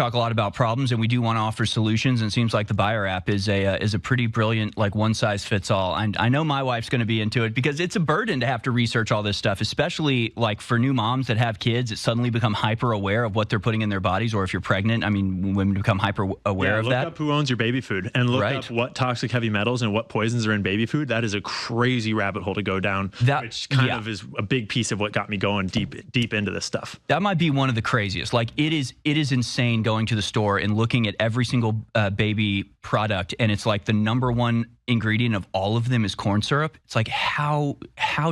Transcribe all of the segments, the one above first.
talk a lot about problems, and we do want to offer solutions. And it seems like the Buyer app is a pretty brilliant, like, one size fits all. And I know my wife's going to be into it because it's a burden to have to research all this stuff, especially like for new moms that have kids that suddenly become hyper aware of what they're putting in their bodies, or if you're pregnant. I mean, women become hyper aware of that. Look up who owns your baby food and look up what toxic heavy metals and what poisons are in baby food. That is a crazy rabbit hole to go down, which kind of is a big piece of what got me going deep into this stuff. That might be one of the craziest. Like, it is insane going to the store and looking at every single baby product, and it's like the #1 ingredient of all of them is corn syrup. It's like, how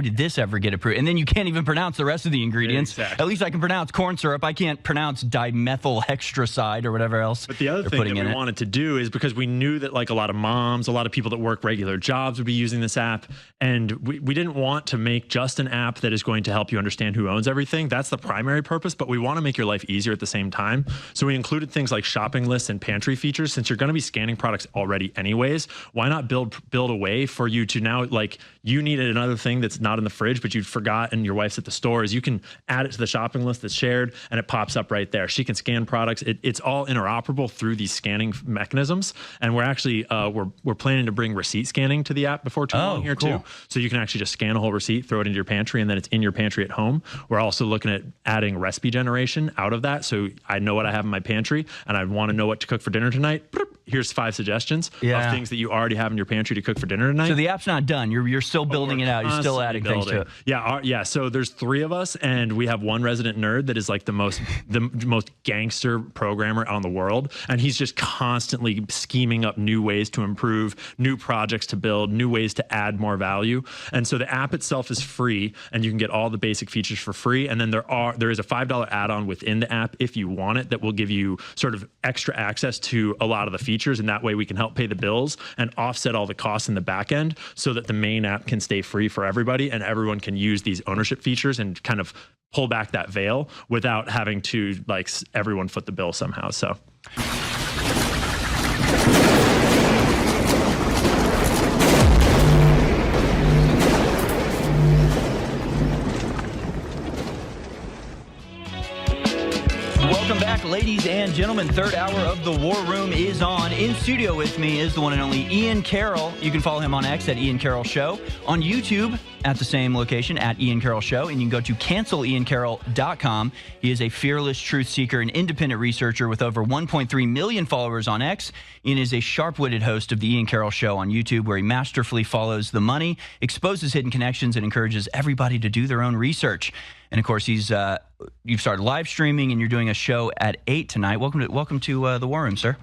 did this ever get approved? And then you can't even pronounce the rest of the ingredients. Exactly. At least I can pronounce corn syrup. I can't pronounce dimethylhextroside or whatever else. But the other thing that we wanted to do is, because we knew that like a lot of moms, a lot of people that work regular jobs would be using this app, and we didn't want to make just an app that is going to help you understand who owns everything. That's the primary purpose, but we want to make your life easier at the same time. So we included things like shopping lists and pantry features. Since you're going to be scanning products already anyways, why not build a way for you to now, like, you needed another thing that's not in the fridge, but you forgot and your wife's at the store, is you can add it to the shopping list that's shared and it pops up right there. She can scan products. It's all interoperable through these scanning mechanisms. And we're actually, we're planning to bring receipt scanning to the app before too long here too. So you can actually just scan a whole receipt, throw it into your pantry, and then it's in your pantry at home. We're also looking at adding recipe generation out of that. So I know what I have in my pantry and I want to know what to cook for dinner tonight. Here's 5 suggestions of things that you already have in your pantry to cook for dinner tonight. So the app's not done. You're still building it out. You're still adding things to it. Yeah. So there's 3 of us, and we have one resident nerd that is like the most gangster programmer on the world, and he's just constantly scheming up new ways to improve, new projects to build, new ways to add more value. And so the app itself is free, and you can get all the basic features for free. And then there is a $5 add-on within the app if you want it, that will give you sort of extra access to a lot of the features, and that way we can help pay the bills and offset all the costs in the back end, so that the main app can stay free for everybody and everyone can use these ownership features and kind of pull back that veil without having to, like, everyone foot the bill somehow. So welcome back, ladies and gentlemen. Third hour of the War Room is on. In studio with me is the one and only Ian Carroll. You can follow him on X at Ian Carroll Show, on YouTube at the same location at Ian Carroll Show, and you can go to canceliancarroll.com. He is a fearless truth seeker and independent researcher with over 1.3 million followers on X. Ian is a sharp-witted host of the Ian Carroll Show on YouTube, where he masterfully follows the money, exposes hidden connections, and encourages everybody to do their own research. And of course, you've started live streaming, and you're doing a show at 8 tonight. Welcome to the War Room, sir.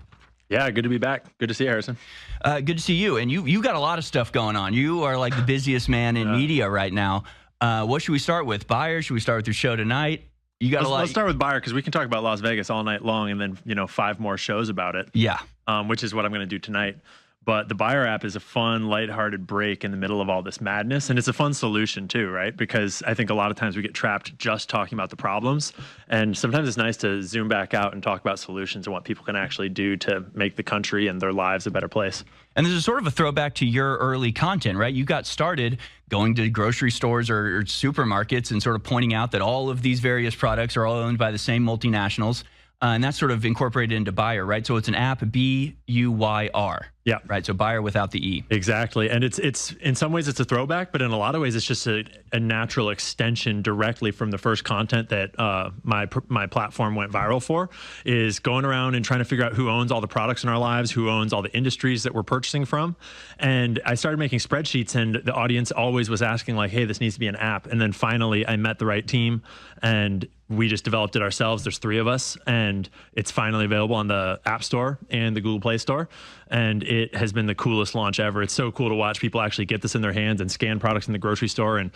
Yeah, good to be back. Good to see you, Harrison. Good to see you. And you got a lot of stuff going on. You are like the busiest man in media right now. What should we start with? Buyer? Should we start with your show tonight? You got Let's start with Buyer, because we can talk about Las Vegas all night long, and then 5 more shows about it. Yeah. Which is what I'm going to do tonight. But the Buyer app is a fun, lighthearted break in the middle of all this madness. And it's a fun solution too, right? Because I think a lot of times we get trapped just talking about the problems. And sometimes it's nice to zoom back out and talk about solutions and what people can actually do to make the country and their lives a better place. And this is sort of a throwback to your early content, right? You got started going to grocery stores or supermarkets and sort of pointing out that all of these various products are all owned by the same multinationals. And that's sort of incorporated into Buyer, right? So it's an app, B-U-Y-R. Yeah. Right. So Buyer without the E. Exactly. And it's in some ways it's a throwback, but in a lot of ways it's just a natural extension directly from the first content that my platform went viral for, is going around and trying to figure out who owns all the products in our lives, who owns all the industries that we're purchasing from. And I started making spreadsheets, and the audience always was asking, like, hey, this needs to be an app. And then finally I met the right team, and we just developed it ourselves. There's 3 of us, and it's finally available on the App Store and the Google Play Store. And it has been the coolest launch ever. It's so cool to watch people actually get this in their hands and scan products in the grocery store and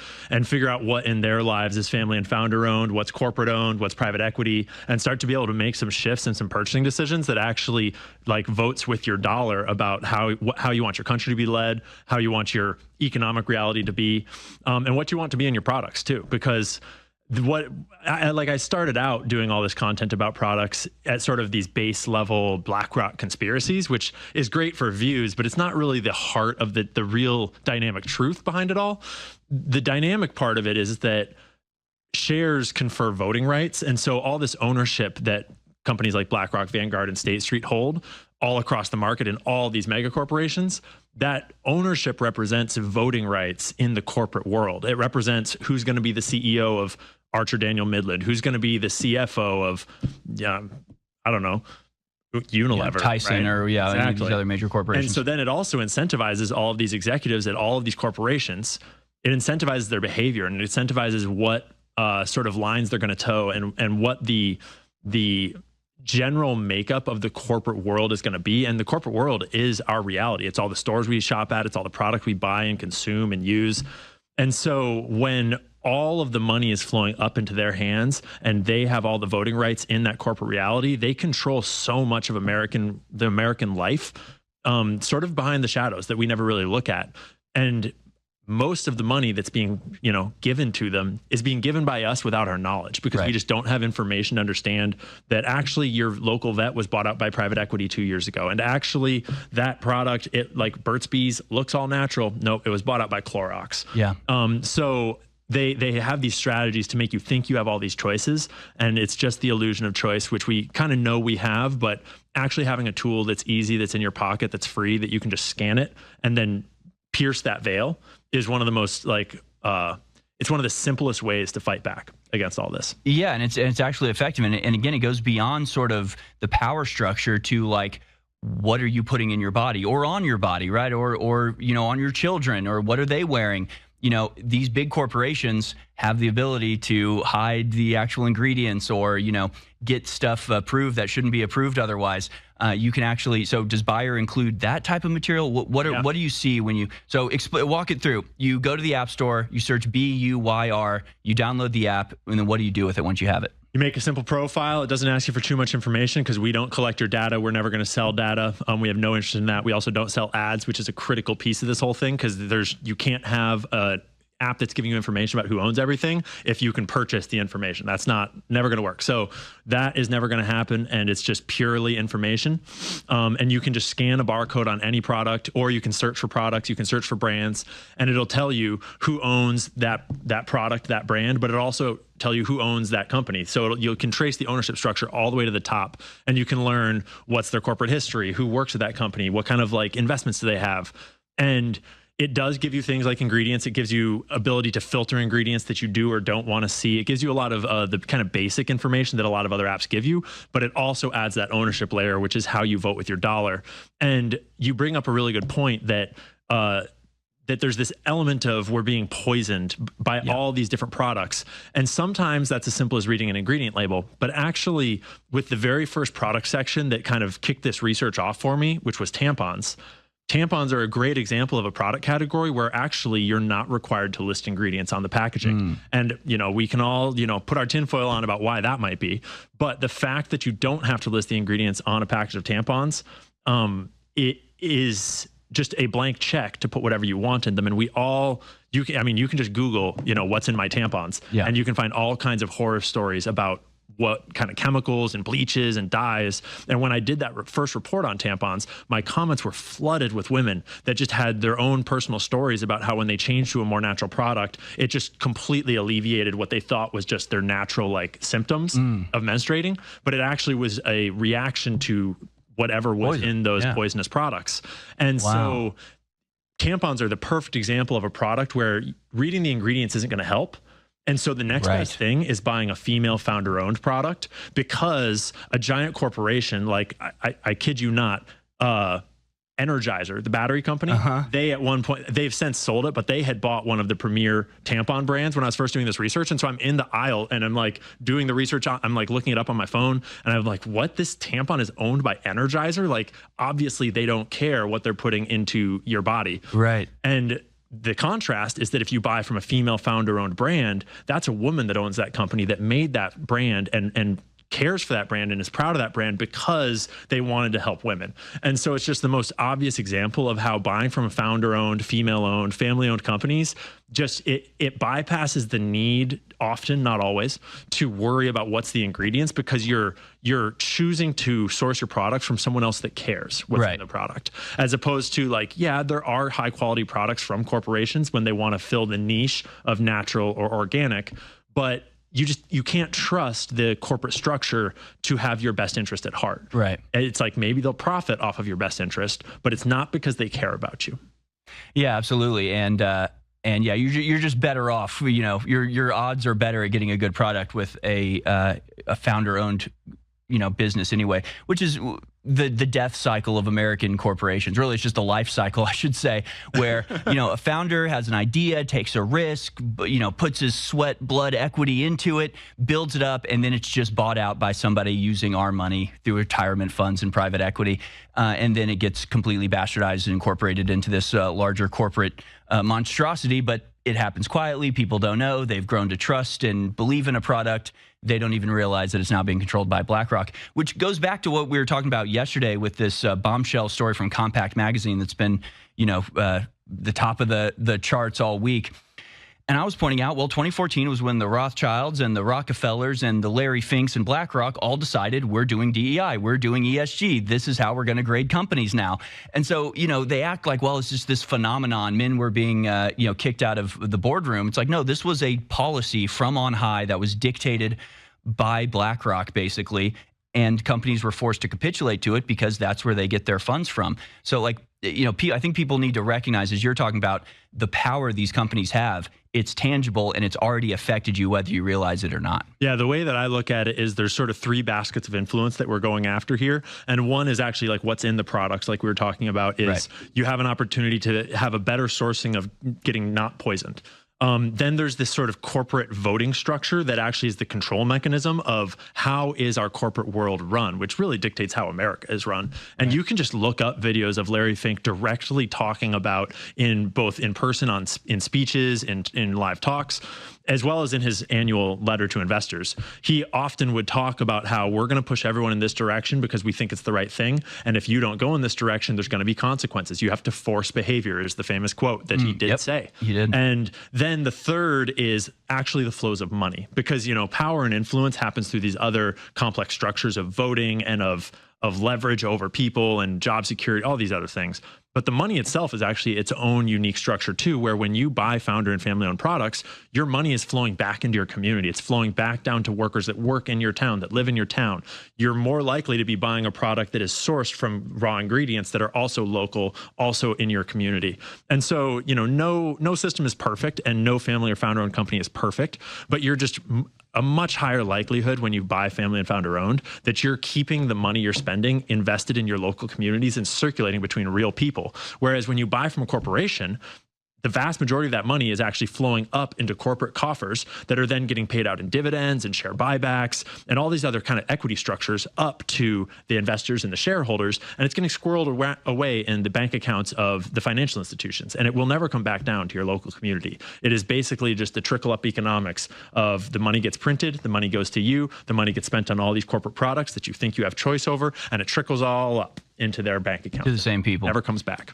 figure out what in their lives is family and founder owned, what's corporate owned, what's private equity, and start to be able to make some shifts and some purchasing decisions that actually, like, votes with your dollar about how you want your country to be led, how you want your economic reality to be, and what you want to be in your products too. Because I started out doing all this content about products at sort of these base level BlackRock conspiracies, which is great for views, but it's not really the heart of the real dynamic truth behind it all. The dynamic part of it is that shares confer voting rights. And so all this ownership that companies like BlackRock, Vanguard, and State Street hold all across the market in all these mega corporations, that ownership represents voting rights in the corporate world. It represents who's going to be the CEO of Archer Daniel Midland, who's going to be the CFO of, I don't know, Unilever, Tyson, right? or any of these other major corporations. And so then it also incentivizes all of these executives at all of these corporations. It incentivizes their behavior, and it incentivizes what sort of lines they're going to toe, and what the general makeup of the corporate world is going to be. And the corporate world is our reality. It's all the stores we shop at. It's all the product we buy and consume and use. And so when all of the money is flowing up into their hands and they have all the voting rights in that corporate reality, they control so much of the American life, sort of behind the shadows that we never really look at. And most of the money that's being, given to them is being given by us without our knowledge, because we just don't have information to understand that actually your local vet was bought out by private equity 2 years ago. And actually that product, it like Burt's Bees, looks all natural. Nope, it was bought out by Clorox. Yeah. So they have these strategies to make you think you have all these choices, and it's just the illusion of choice, which we kind of know we have, but actually having a tool that's easy, that's in your pocket, that's free, that you can just scan it and then pierce that veil, is one of the most it's one of the simplest ways to fight back against all this. Yeah, and it's actually effective. And again, it goes beyond sort of the power structure to like, what are you putting in your body or on your body, right? Or on your children, or what are they wearing? These big corporations have the ability to hide the actual ingredients, or, get stuff approved that shouldn't be approved otherwise. You can actually, so does Bayer include that type of material? What do you see when you, walk it through. You go to the App Store, you search BUYR, you download the app, and then what do you do with it once you have it? You make a simple profile. It doesn't ask you for too much information because we don't collect your data. We're never going to sell data. We have no interest in that. We also don't sell ads, which is a critical piece of this whole thing, because you can't have a app that's giving you information about who owns everything if you can purchase the information. That's never going to work. So that is never going to happen, and it's just purely information. And you can just scan a barcode on any product, or you can search for products, you can search for brands, and it'll tell you who owns that product, that brand, but it also tell you who owns that company. So you can trace the ownership structure all the way to the top, and you can learn what's their corporate history, who works at that company, what kind of like investments do they have. And it does give you things like ingredients. It gives you ability to filter ingredients that you do or don't want to see. It gives you a lot of the kind of basic information that a lot of other apps give you, but it also adds that ownership layer, which is how you vote with your dollar. And you bring up a really good point that there's this element of we're being poisoned by all these different products. And sometimes that's as simple as reading an ingredient label. But actually, with the very first product section that kind of kicked this research off for me, which was tampons, tampons are a great example of a product category where actually you're not required to list ingredients on the packaging. And, we can all, put our tinfoil on about why that might be. But the fact that you don't have to list the ingredients on a package of tampons, it is just a blank check to put whatever you want in them. And you can just Google, what's in my tampons, and you can find all kinds of horror stories about what kind of chemicals and bleaches and dyes. And when I did that first report on tampons, my comments were flooded with women that just had their own personal stories about how when they changed to a more natural product, it just completely alleviated what they thought was just their natural symptoms of menstruating. But it actually was a reaction to whatever was in those poisonous products. And so tampons are the perfect example of a product where reading the ingredients isn't going to help. And so the next best thing is buying a female founder-owned product, because a giant corporation, like I kid you not, Energizer, the battery company, they at one point, they've since sold it, but they had bought one of the premier tampon brands when I was first doing this research. And so I'm in the aisle and I'm doing the research. I'm looking it up on my phone, and I'm like, what? This tampon is owned by Energizer? Obviously they don't care what they're putting into your body. Right. And the contrast is that if you buy from a female founder-owned brand, that's a woman that owns that company, that made that brand and cares for that brand and is proud of that brand because they wanted to help women. And so it's just the most obvious example of how buying from founder-owned, female-owned, family-owned companies, just it bypasses the need, often, not always, to worry about what's the ingredients, because you're choosing to source your products from someone else that cares what's in the product, as opposed to there are high quality products from corporations when they want to fill the niche of natural or organic, but you can't trust the corporate structure to have your best interest at heart. Right. It's like maybe they'll profit off of your best interest, but it's not because they care about you. Yeah, absolutely. And yeah, you're just better off. You know, your odds are better at getting a good product with a founder-owned, business anyway, which is the death cycle of American corporations. Really, it's just a life cycle, I should say, where, a founder has an idea, takes a risk, puts his sweat, blood, equity into it, builds it up, and then it's just bought out by somebody using our money through retirement funds and private equity. And then it gets completely bastardized and incorporated into this larger corporate monstrosity. But it happens quietly. People don't know. They've grown to trust and believe in a product. They don't even realize that it's now being controlled by BlackRock, which goes back to what we were talking about yesterday with this bombshell story from Compact Magazine that's been, the top of the charts all week. And I was pointing out, 2014 was when the Rothschilds and the Rockefellers and the Larry Finks and BlackRock all decided we're doing DEI, we're doing ESG. This is how we're going to grade companies now. And so, they act like, it's just this phenomenon. Men were being, kicked out of the boardroom. It's like, no, this was a policy from on high that was dictated by BlackRock, basically. And companies were forced to capitulate to it because that's where they get their funds from. So, I think people need to recognize, as you're talking about, the power these companies have. It's tangible and it's already affected you whether you realize it or not. Yeah, the way that I look at it is there's sort of three baskets of influence that we're going after here. And one is actually like what's in the products, like we were talking about, is right. You have an opportunity to have a better sourcing of getting not poisoned. Then there's this sort of corporate voting structure that actually is the control mechanism of how is our corporate world run, which really dictates how America is run. And right. You can just look up videos of Larry Fink directly talking about both in person in speeches, in live talks, as well as in his annual letter to investors. He often would talk about how we're going to push everyone in this direction because we think it's the right thing. And if you don't go in this direction, there's going to be consequences. You have to force behavior is the famous quote that he did say. He did. And then the third is actually the flows of money, because, power and influence happens through these other complex structures of voting and of leverage over people and job security, all these other things. But the money itself is actually its own unique structure too, where when you buy founder and family-owned products, your money is flowing back into your community. It's flowing back down to workers that work in your town, that live in your town. You're more likely to be buying a product that is sourced from raw ingredients that are also local, also in your community. And so, no system is perfect and no family or founder-owned company is perfect, but you're just a much higher likelihood when you buy family and founder owned that you're keeping the money you're spending invested in your local communities and circulating between real people. Whereas when you buy from a corporation, the vast majority of that money is actually flowing up into corporate coffers that are then getting paid out in dividends and share buybacks and all these other kind of equity structures up to the investors and the shareholders. And it's getting squirreled away in the bank accounts of the financial institutions. And it will never come back down to your local community. It is basically just the trickle up economics of the money gets printed, the money goes to you, the money gets spent on all these corporate products that you think you have choice over, and it trickles all up into their bank account. To the same people. Never comes back.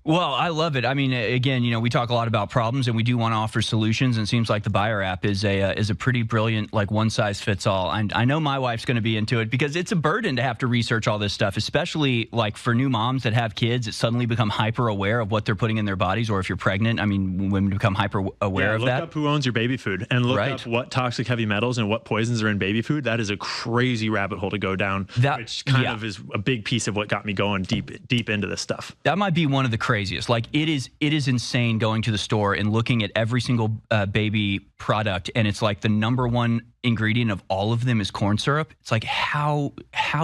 Well, I love it. I mean, again, we talk a lot about problems and we do want to offer solutions, and it seems like the Buyer app is a pretty brilliant, like, one size fits all. I know my wife's going to be into it because it's a burden to have to research all this stuff, especially like for new moms that have kids that suddenly become hyper aware of what they're putting in their bodies, or if you're pregnant, I mean, women become hyper aware of that. Look up who owns your baby food and look up what toxic heavy metals and what poisons are in baby food. That is a crazy rabbit hole to go down, which kind of is a big piece of what got me going deep into this stuff. That might be one of the craziest. Like, it is insane going to the store and looking at every single baby product, and it's like the number one ingredient of all of them is corn syrup. It's like, how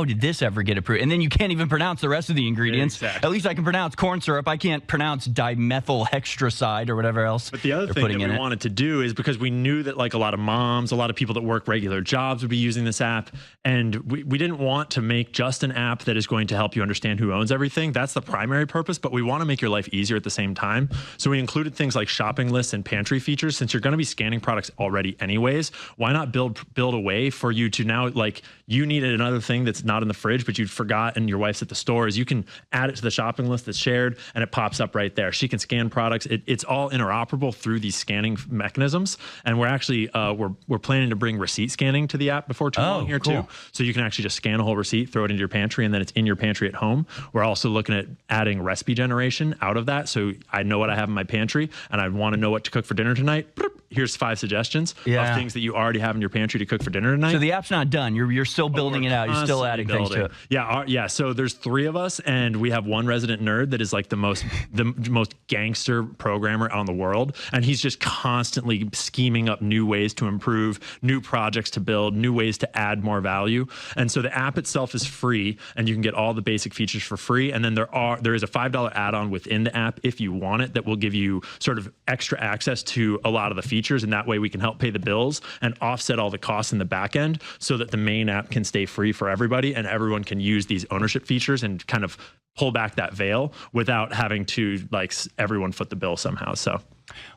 did this ever get approved? And then you can't even pronounce the rest of the ingredients. Exactly. At least I can pronounce corn syrup. I can't pronounce dimethylhextroside or whatever else. But the other thing that we wanted to do is, because we knew that, like, a lot of moms, a lot of people that work regular jobs would be using this app, and we didn't want to make just an app that is going to help you understand who owns everything. That's the primary purpose, but we want to make your life easier at the same time. So we included things like shopping lists and pantry features. Since you're going to be scanning products already anyways, why not build a way for you to now, like, you needed another thing that's not in the fridge, but you'd forgot and your wife's at the store, is you can add it to the shopping list that's shared and it pops up right there. She can scan products. It's all interoperable through these scanning mechanisms. And we're actually, we're planning to bring receipt scanning to the app before too long here too. So you can actually just scan a whole receipt, throw it into your pantry, and then it's in your pantry at home. We're also looking at adding recipe generation out of that. So I know what I have in my pantry and I want to know what to cook for dinner tonight. here's 5 suggestions Yeah. of things that you already have in your pantry to cook for dinner tonight. So the app's not done. You're still building it out. You're still adding things to it. Yeah. So there's 3 of us, and we have one resident nerd that is like the most gangster programmer on the world, and he's just constantly scheming up new ways to improve, new projects to build, new ways to add more value. And so the app itself is free, and you can get all the basic features for free. And then there is a $5 add-on within the app if you want it that will give you sort of extra access to a lot of the features, and that way we can help pay the bills and offset all the costs in the back end so that the main app can stay free for everybody and everyone can use these ownership features and kind of pull back that veil without having to like everyone foot the bill somehow. So,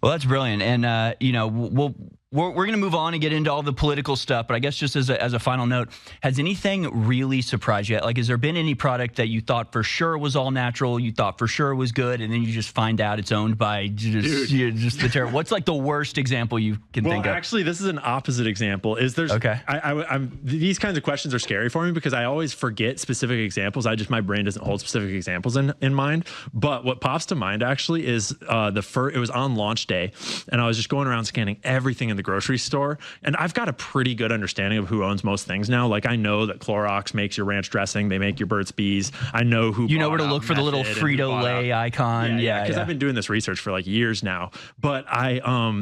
well, that's brilliant. And, you know, we're going to move on and get into all the political stuff, but I guess just as a final note, has anything really surprised you? Like, has there been any product that you thought for sure was all natural, you thought for sure was good, and then you just find out it's owned by just the terror? What's like the worst example you can think of? Well, actually, this is an opposite example. These kinds of questions are scary for me because I always forget specific examples. My brain doesn't hold specific examples in mind. But what pops to mind actually is it was on launch day, and I was just going around scanning everything in the grocery store, and I've got a pretty good understanding of who owns most things now. Like, I know that Clorox makes your ranch dressing, they make your Burt's Bees. I know who, you know where to look for the little Frito-Lay icon. Yeah, because I've been doing this research for like years now. But I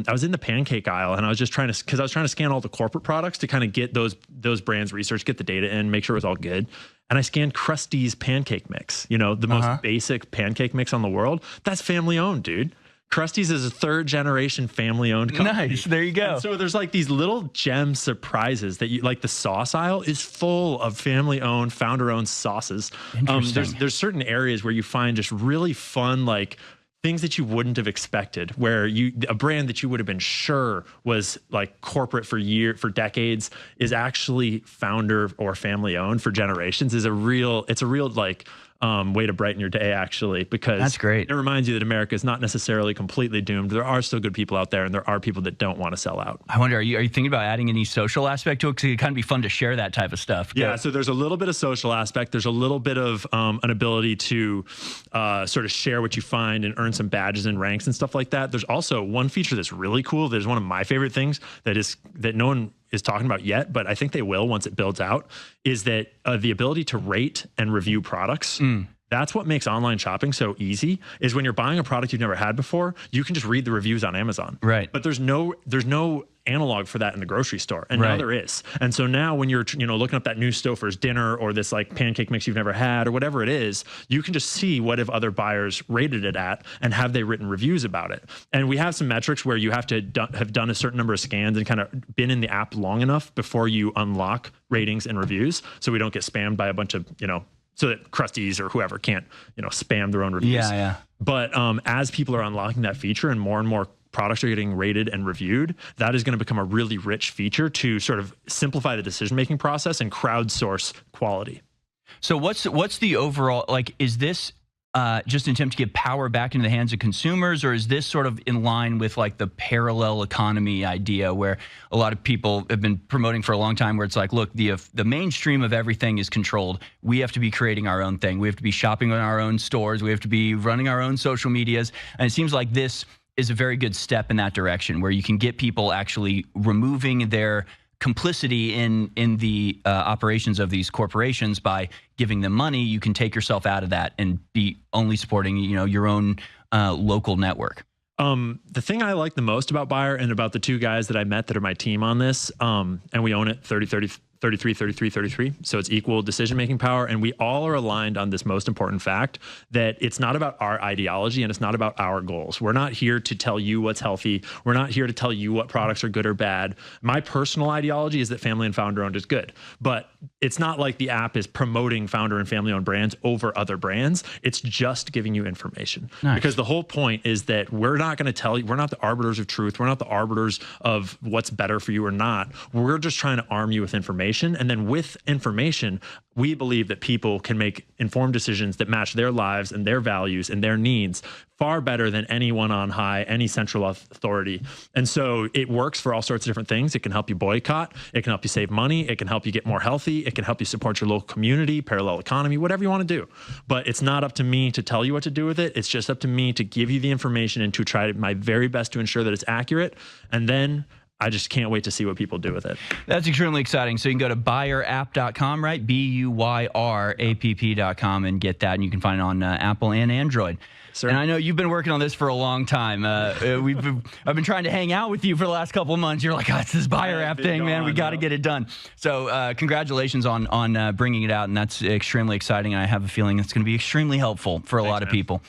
was in the pancake aisle, and I was just trying to scan all the corporate products to kind of get those brands research, get the data in, make sure it was all good. And I scanned Krusty's pancake mix, you know, the most basic pancake mix on the world. That's family owned, dude. Krusty's is a 3rd-generation family-owned company. Nice, there you go. And so there's like these little gem surprises that you like. The sauce aisle is full of family-owned, founder-owned sauces. There's certain areas where you find just really fun, like things that you wouldn't have expected, where a brand that you would have been sure was like corporate for decades is actually founder or family-owned for generations. It's a real like way to brighten your day, actually, because that's great. It reminds you that America is not necessarily completely doomed. There are still good people out there, and there are people that don't want to sell out. I wonder, are you thinking about adding any social aspect to it? Because it'd kind of be fun to share that type of stuff. Yeah, so there's a little bit of social aspect. There's a little bit of an ability to sort of share what you find and earn some badges and ranks and stuff like that. There's also one feature that's really cool. There's one of my favorite things that no one is talking about yet, but I think they will once it builds out, is that the ability to rate and review products. That's what makes online shopping so easy, is when you're buying a product you've never had before, you can just read the reviews on Amazon. Right. But there's no analog for that in the grocery store. And now there is. And so now when you're, looking up that new Stouffer's dinner or this like pancake mix you've never had or whatever it is, you can just see what have other buyers rated it at and have they written reviews about it. And we have some metrics where you have to have done a certain number of scans and kind of been in the app long enough before you unlock ratings and reviews, so we don't get spammed by a bunch of, so that Krusty's or whoever can't, spam their own reviews. Yeah. But as people are unlocking that feature and more products are getting rated and reviewed, that is going to become a really rich feature to sort of simplify the decision-making process and crowdsource quality. So what's the overall, like, is this just an attempt to give power back into the hands of consumers, or is this sort of in line with like the parallel economy idea where a lot of people have been promoting for a long time, where it's like, look, the mainstream of everything is controlled. We have to be creating our own thing. We have to be shopping in our own stores. We have to be running our own social medias. And it seems like this is a very good step in that direction, where you can get people actually removing their complicity in the operations of these corporations by giving them money. You can take yourself out of that and be only supporting, your own local network. The thing I like the most about Buyer and about the 2 guys that I met that are my team on this, and we own it 33. So it's equal decision-making power. And we all are aligned on this most important fact, that it's not about our ideology and it's not about our goals. We're not here to tell you what's healthy. We're not here to tell you what products are good or bad. My personal ideology is that family and founder-owned is good. But it's not like the app is promoting founder and family-owned brands over other brands. It's just giving you information. Nice. Because the whole point is that we're not going to tell you, we're not the arbiters of truth. We're not the arbiters of what's better for you or not. We're just trying to arm you with information information. And then with information, we believe that people can make informed decisions that match their lives and their values and their needs far better than anyone on high, any central authority. And so it works for all sorts of different things. It can help you boycott. It can help you save money. It can help you get more healthy. It can help you support your local community, parallel economy, whatever you want to do. But it's not up to me to tell you what to do with it. It's just up to me to give you the information and to try my very best to ensure that it's accurate. And then I just can't wait to see what people do with it. That's extremely exciting. So you can go to buyerapp.com, right? BUYRAPP.com and get that. And you can find it on Apple and Android. Sir. And I know you've been working on this for a long time. I've been trying to hang out with you for the last couple of months. You're like, oh, it's this buyer app thing, man. We got to get it done. So congratulations on bringing it out. And that's extremely exciting. I have a feeling it's going to be extremely helpful for a lot of people.